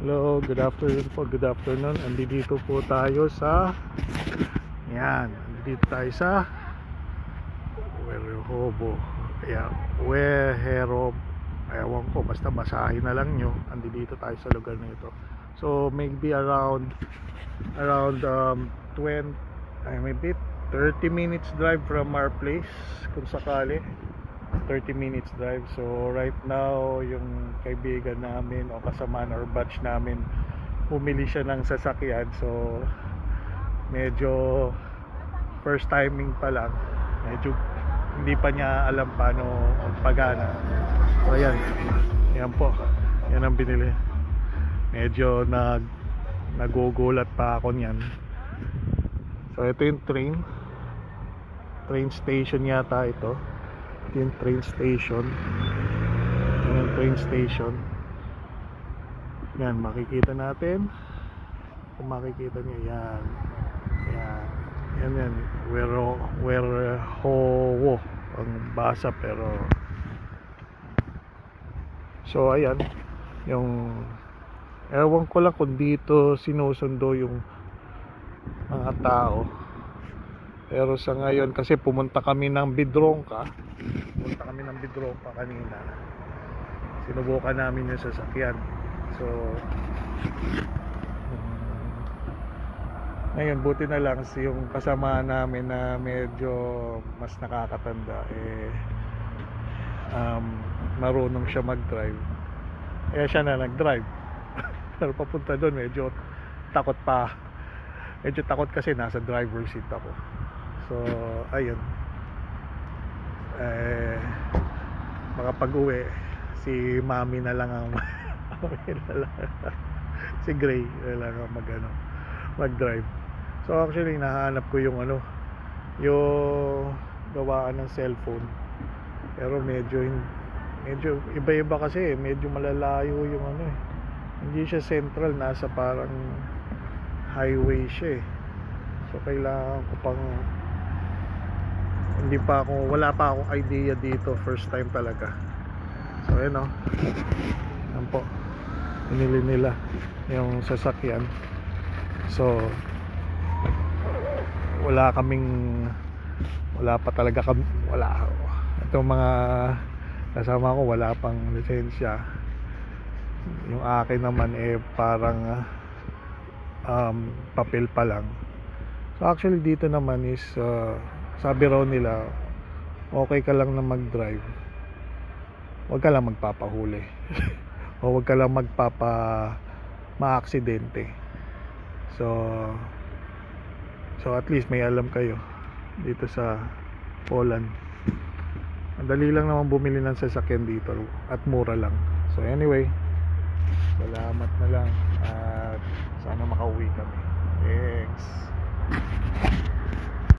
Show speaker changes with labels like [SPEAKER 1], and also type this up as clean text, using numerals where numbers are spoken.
[SPEAKER 1] Hello, good afternoon po, good afternoon. Andito po tayo sa andito tayo sa Werehobo. Weherob. Ewan ko, basta basahin na lang nyo. Andito tayo sa lugar na ito. So maybe around 20, maybe 30 minutes drive from our place, kung sakali 30 minutes drive. So right now yung kaibigan namin o kasamaan or batch namin, pumili siya ng sasakyan. So medyo first timing pa lang, medyo hindi pa niya alam paano pagana. So yan po, yan ang binili. Medyo nagugulat pa ako niyan. So ito yung train station yata ito. Yung train station, yan makikita natin. Kung makikita nyo, yan Werehobo ang basa, pero so ayan yung, ewan ko lang kung dito sinusundo yung mga tao. Pero sa ngayon, kasi pumunta kami ng Bidrongka kanina. Sinubukan namin yung sasakyan. So ngayon, buti na lang yung kasama namin na medyo mas nakakatanda, marunong siya mag-drive. Kaya siya na nag-drive. Pero papunta doon, medyo takot kasi nasa driver's seat ako. So ayun, makapag-uwi si Mami na lang ang si Gray na lang ang mag-drive. So actually nahanap ko yung yung gawaan ng cellphone, pero medyo iba-iba kasi, medyo malalayo yung hindi siya central, nasa parang highway siya So kailangan ko pang, wala pa akong idea dito, first time talaga. So yan po, pinili nila yung sasakyan. So wala pa talaga itong mga kasama ko, wala pang lisensya. Yung akin naman parang papel pa lang. So actually dito naman is sabi raw nila, okay ka lang na mag-drive, huwag ka lang magpapahuli o huwag ka lang ma-aksidente. So at least may alam kayo dito sa Poland. Ang dali lang naman bumili ng sasakyan dito at mura lang. So anyway, salamat na lang at sana makauwi kami. Thanks.